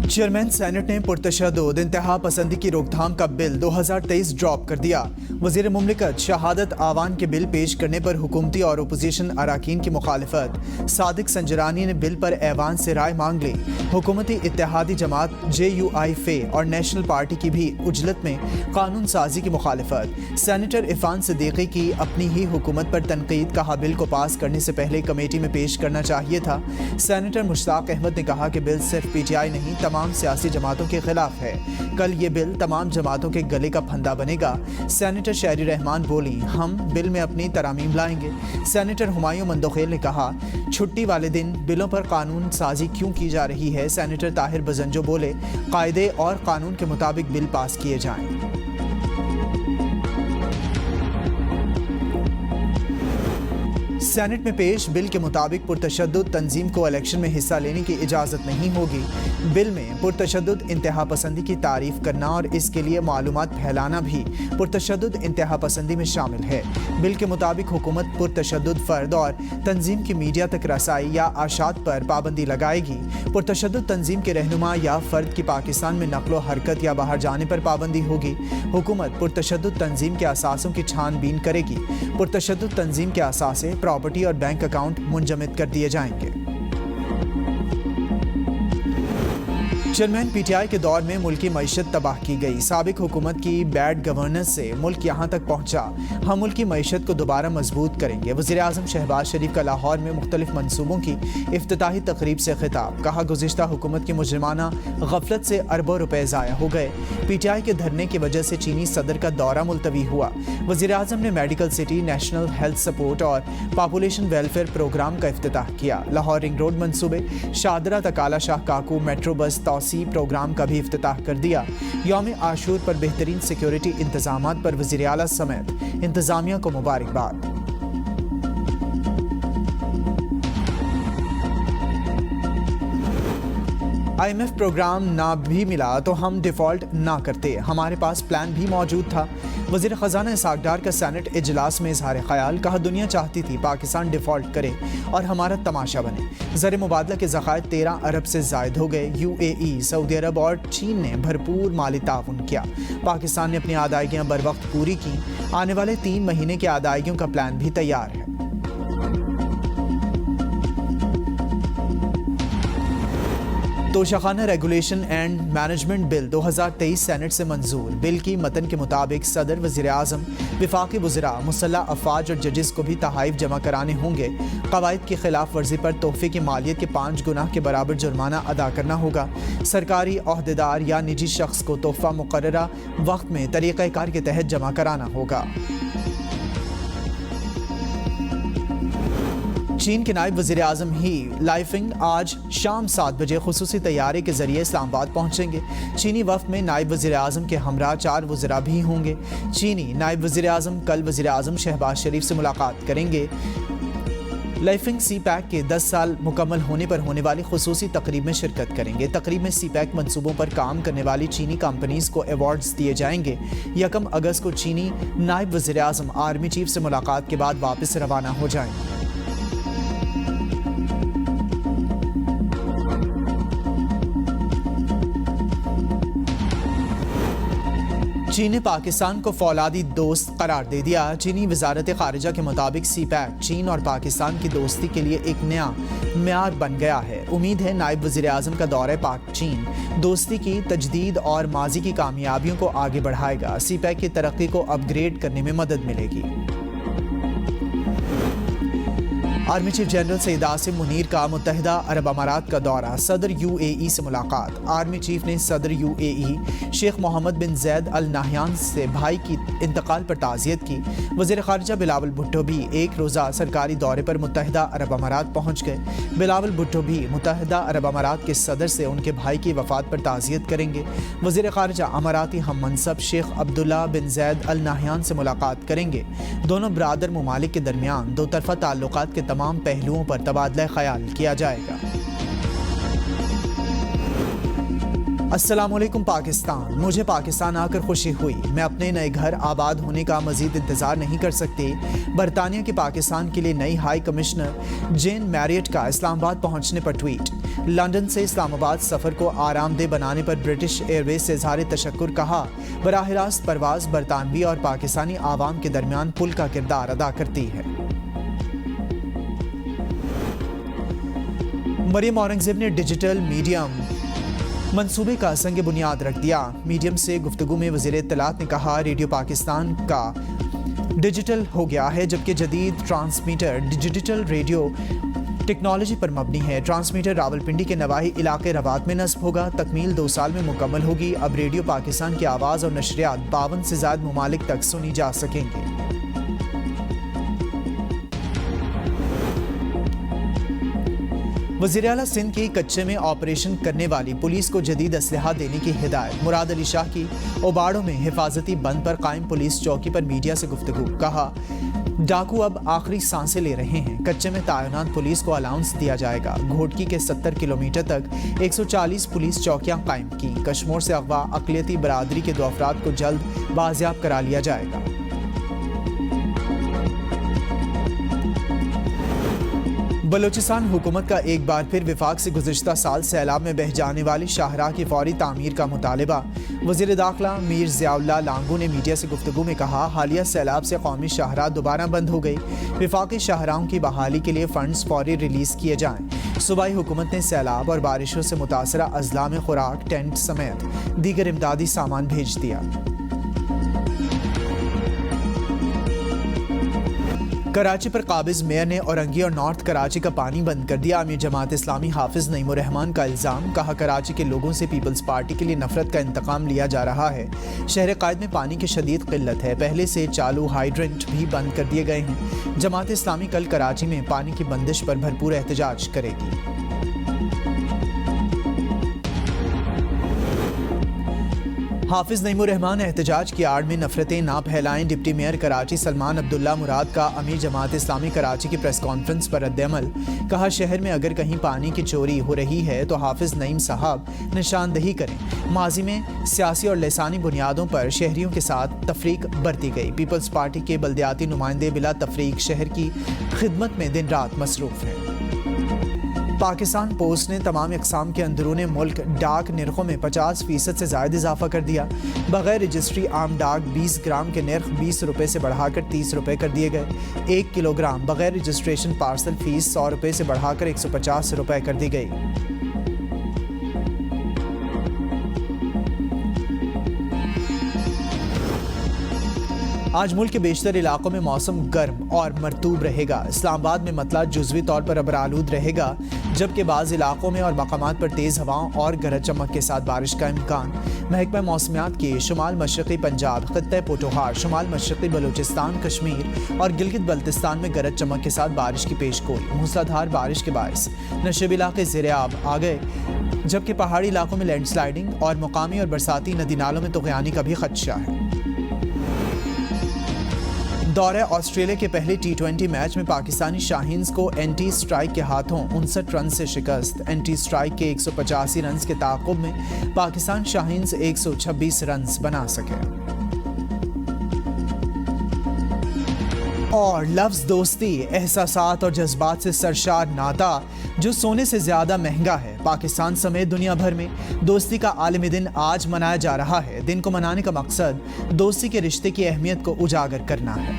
Chairman senate ने पुरतशद्दुद इंतहा पसंदी की रोकथाम का बिल 2023 ड्रॉप कर दिया। वज़ीर मुमलिकत शहादत आवान के बिल पेश करने पर हुकूमती और अपोजिशन अराकीन की मुखालफत। सादिक संजरानी ने बिल पर ऐवान से राय मांग ली। हुकूमती इत्तेहादी जमात JUI फे और नेशनल पार्टी की भी उजलत में कानून साजी की मुखालफत। सेनेटर इरफान सिद्दीकी की अपनी ही हुकूमत पर तनकीद, कहा बिल को पास करने से पहले कमेटी में पेश करना चाहिए था। सेनेटर मुश्ताक अहमद ने कहा कि बिल सिर्फ PTI नहीं तमाम सियासी जमातों के खिलाफ है। कल ये बिल तमाम जमातों के गले का फंदा बनेगा। सेनेटर शहरी रहमान बोली, हम बिल में अपनी तरामीम लाएंगे। सेनेटर हुमायूं मंदोखेल ने कहा, छुट्टी वाले दिन बिलों पर कानून साजी क्यों की जा रही है। सेनेटर ताहिर बजंजो बोले, कायदे और कानून के मुताबिक बिल पास किए जाएं। सेनेट में पेश बिल के मुताबिक पुरतशद्दुद तंजीम को इलेक्शन में हिस्सा लेने की इजाज़त नहीं होगी। बिल में पुरतशद्दुद इंतहा पसंदी की तारीफ करना और इसके लिए मालूमात फैलाना भी पुरतशद्दुद इंतहा पसंदी में शामिल है। बिल के मुताबिक हुकूमत पुरतशद्दुद फ़र्द और तंजीम की मीडिया तक रसाई या आशात पर पाबंदी लगाएगी। पुरतशद्दुद तंजीम के रहनुमा या फ़र्द की पाकिस्तान में नक़्लो हरकत या बाहर जाने पर पाबंदी होगी। हुकूमत पुरतशद्दुद तंजीम के असासों की छानबीन करेगी। पुरतशद्दुद तंजीम के असासे, प्रॉपर्टी और बैंक अकाउंट मुंजमद कर दिए जाएंगे। चेयरमैन PTI के दौर में मुल्की मईशत तबाह की गई। साबिक हुकूमत की बैड गवर्नेंस से मुल्क यहाँ तक पहुँचा। हम मुल्क की मईशत को दोबारा मजबूत करेंगे। वज़ीर आज़म शहबाज शरीफ का लाहौर में मुख्तलिफ मनसूबों की इफ्तिताही तकरीब से खिताब, कहा गुज़िश्ता हुकूमत की मुजरिमाना गफलत से अरबों रुपए ज़ाया हो गए। PTI के धरने की वजह से चीनी सदर का दौरा मुलतवी हुआ। वज़ीर आज़म ने medical city, national health support और पॉपुलेशन वेलफेयर प्रोग्राम का इफ्तिताह किया। लाहौर रिंग रोड मनसूबे, शादरा तक आला शाह काकू मेट्रो बस प्रोग्राम का भी इफ्तिताह कर दिया। यौम आशूर पर बेहतरीन सिक्योरिटी इंतजामात पर वज़ीर आला समेत इंतजामिया को मुबारकबाद। IMF प्रोग्राम ना भी मिला तो हम डिफ़ॉल्ट ना करते, हमारे पास प्लान भी मौजूद था। वज़ीर ख़जाना इसहाक़ डार का सेनेट इजलास में इजहार ख्याल, कहा दुनिया चाहती थी पाकिस्तान डिफ़ॉल्ट करे और हमारा तमाशा बने। ज़र मुबादला के ज़खायर 13 अरब से ज़ायद हो गए। UAE, सऊदी अरब और चीन ने भरपूर माली ताउन किया। पाकिस्तान ने अपनी अदायगियाँ बर वक्त पूरी की। आने वाले 3 महीने की अदायगियों का प्लान भी तैयार है। Toshakhana regulation and management bill 2023 senate से मंजूर। बिल की मतन के मुताबिक सदर, वज़ीर आज़म, विफाकी वज़रा, मुसल्लह अफवाज और जजेस को भी तहाइफ जमा कराने होंगे। क़वाइद की खिलाफ वर्जी पर तोहफे की मालियत के 5 गुना के बराबर जुर्माना अदा करना होगा। सरकारी ओहदेदार या निजी शख्स को तोहफा मुकर्ररा वक्त में तरीक़ाकार के तहत जमा कराना होगा। चीन के नायब वज़ीर आज़म ही लाइफिंग आज शाम 7 बजे खुसूसी तैयारे के जरिए इस्लामाबाद पहुंचेंगे। चीनी वफ़द में नायब वज़ीर आज़म के हमरा 4 वज़रा भी होंगे। चीनी नायब वज़ीर आज़म कल वज़ीर आज़म शहबाज शरीफ से मुलाकात करेंगे। लाइफिंग CPAC के 10 साल मुकम्मल होने पर होने वाली खुसूसी तकरीब में शिरकत करेंगे। तकरीब में CPAC मंसूबों पर काम करने वाली चीनी कंपनीज को अवार्ड्स दिए जाएंगे। 1 अगस्त को चीनी नायब वज़ीर आज़म आर्मी चीफ से मुलाकात के बाद वापस रवाना हो जाएंगे। चीन ने पाकिस्तान को फौलादी दोस्त करार दे दिया। चीनी वजारत खारिजा के मुताबिक CPAC चीन और पाकिस्तान की दोस्ती के लिए एक नया म्यार बन गया है। उम्मीद है नायब वज़ीर आज़म का दौरा पाक चीन दोस्ती की तजदीद और माजी की कामयाबियों को आगे बढ़ाएगा। CPAC की तरक्की को अपग्रेड करने में मदद मिलेगी। Army chief general Saeed Asim Munir का मुत्तहिदा अरब अमारात का दौरा, सदर UAE से मुलाकात। आर्मी चीफ ने सदर UAE शेख मोहम्मद बिन जैद अल नाहयान से भाई की इंतकाल पर ताज़ियत की। वज़ीर ख़ारिजा बिलावल भुट्टो भी एक रोज़ा सरकारी दौरे पर मुत्तहिदा अरब अमारात पहुँच गए। बिलावल भुट्टो भी मुत्तहिदा अरब अमारात के सदर से उनके भाई की वफ़ात पर ताज़ियत करेंगे। वज़ीर ख़ारिजा अमाराती हम मनसब शेख अब्दुल्ला बिन जैद अल नाहयान से मुलाकात करेंगे। दोनों बरादर ममालिक के दरमियान दो तरफ़ा ताल्लुकात के तमाम पहलुओं पर तबादला ख्याल किया जाएगा। अस्सलाम वालेकुम पाकिस्तान। मुझे पाकिस्तान आकर खुशी हुई। मैं अपने नए घर आबाद होने का मजीद इंतज़ार नहीं कर सकती। बरतानिया की पाकिस्तान के लिए नई हाई कमिश्नर जेन मैरियट का इस्लामाबाद पहुंचने पर ट्वीट। लंदन से इस्लामाबाद सफ़र को आरामदेह बनाने पर ब्रिटिश एयरवेज से इज़हार तशक्कुर। कहा, बराह रास्त परवाज बरतानवी और पाकिस्तानी आवाम के दरमियान पुल का किरदार अदा करती है। मरियम औरंगज़ेब ने डिजिटल मीडियम मंसूबे का संग बुनियाद रख दिया। मीडियम से गुफ्तगू में वज़ीर इत्तलात ने कहा, रेडियो पाकिस्तान का डिजिटल हो गया है, जबकि जदीद ट्रांसमीटर डिजिटल रेडियो टेक्नोलॉजी पर मबनी है। ट्रांसमीटर रावलपिंडी के नवाही इलाके रवात में नस्ब होगा। तकमील 2 साल में मुकम्मल होगी। अब रेडियो पाकिस्तान की आवाज़ और नशरियात 52 से ज़्यादा ममालिक तक सुनी जा सकेंगी। वज़ीर आला सिंध की कच्चे में ऑपरेशन करने वाली पुलिस को जदीद असलहा देने की हिदायत। मुराद अली शाह की ओबाड़ों में हिफाजती बंद पर कायम पुलिस चौकी पर मीडिया से गुफ्तगू। कहा, डाकू अब आखिरी सांसें ले रहे हैं। कच्चे में तैनात पुलिस को अलाउंस दिया जाएगा। घोटकी के 70 किलोमीटर तक 140 पुलिस चौकियां कायम की। कश्मीर से अगवा अक़लियती बरादरी के 2 अफराद को जल्द बाजियाब करा लिया जाएगा। बलूचिस्तान हुकूमत का एक बार फिर विफाक से गुज़िश्ता साल सैलाब में बह जाने वाली शाहराह की फौरी तामीर का मुतालबा। वज़ीर दाखिला मीर ज़ियाउल्लाह लांगू ने मीडिया से गुफ्तगू में कहा, हालिया सैलाब से कौमी शाहराह दोबारा बंद हो गई। विफाकी शाहराहों की बहाली के लिए फ़ंड्स फौरी रिलीज़ किए जाएँ। सूबाई हुकूमत ने सैलाब और बारिशों से मुतासरा अजला में खुराक, टेंट समेत दीगर इमदादी सामान भेज दिया। कराची पर काबिज मेयर ने औरंगी और नॉर्थ कराची का पानी बंद कर दिया। अमीर जमात इस्लामी हाफिज नईमुर रहमान का इल्ज़ाम। कहा, कराची के लोगों से पीपल्स पार्टी के लिए नफरत का इंतकाम लिया जा रहा है। शहर कायद में पानी की शदीद किल्लत है। पहले से चालू हाइड्रेंट भी बंद कर दिए गए हैं। जमात इस्लामी कल कराची में पानी की बंदिश पर भरपूर एहतजाज करेगी। हाफिज नईमुर रहमान एहतजाज की आड़ में नफरतें ना फैलाएं। डिप्टी मेयर कराची सलमान अब्दुल्ला मुराद का अमीर जमात इस्लामी कराची की प्रेस कॉन्फ्रेंस पर रद्द-ए-अमल। कहा, शहर में अगर कहीं पानी की चोरी हो रही है तो हाफिज नईम साहब निशानदही करें। माजी में सियासी और लसानी बुनियादों पर शहरियों के साथ तफरीक बरती गई। पीपल्स पार्टी के बल्दियाती नुमाइंदे बिला तफरीक शहर की खिदमत में दिन रात मसरूफ हैं। पाकिस्तान पोस्ट ने तमाम इक़साम के अंदरूनी मुल्क डाक निर्खों में 50% से ज़्यादा इजाफा कर दिया। बगैर रजिस्ट्री आम डाक 20 ग्राम के नर्ख 20 रुपये से बढ़ाकर 30 रुपये कर दिए गए। 1 किलोग्राम बगैर रजिस्ट्रेशन पार्सल फीस 100 रुपये से बढ़ाकर 150 रुपये कर दी गई। आज मुल्क के बेशतर इलाकों में मौसम गर्म और मरतूब रहेगा। इस्लामाबाद में मतला जुज़वी तौर पर अबरालूद रहेगा, जबकि बाज़ इलाकों में और मकामात पर तेज़ हवाओं और गरज चमक के साथ बारिश का इम्कान। महकमा मौसमियात के शुमाल मशरक़ी पंजाब, खित्ते पोटोहार, शुमाल मशरक़ी बलूचिस्तान, कश्मीर और गिलगित बल्तिस्तान में गरज चमक के साथ बारिश की पेशगोई। मूसलाधार बारिश के बायस नशेब इलाके ज़ेर-ए-आब आ गए, जबकि पहाड़ी इलाकों में लैंडस्लाइडिंग और मुकामी और बरसाती नदी नालों में तग़यानी का भी खदशा है। दौरे ऑस्ट्रेलिया के पहले T20 मैच में पाकिस्तानी शाहीन्स को एंटी स्ट्राइक के हाथों 59 रन से शिकस्त। एंटी स्ट्राइक के 185 रन के ताक़ुब में पाकिस्तान शाहीन्स 126 रन बना सके। और लफ्ज़ दोस्ती, एहसासात और जज्बात से सरशार नाता जो सोने से ज़्यादा महंगा है। पाकिस्तान समेत दुनिया भर में दोस्ती का आलमी दिन आज मनाया जा रहा है। दिन को मनाने का मकसद दोस्ती के रिश्ते की अहमियत को उजागर करना है।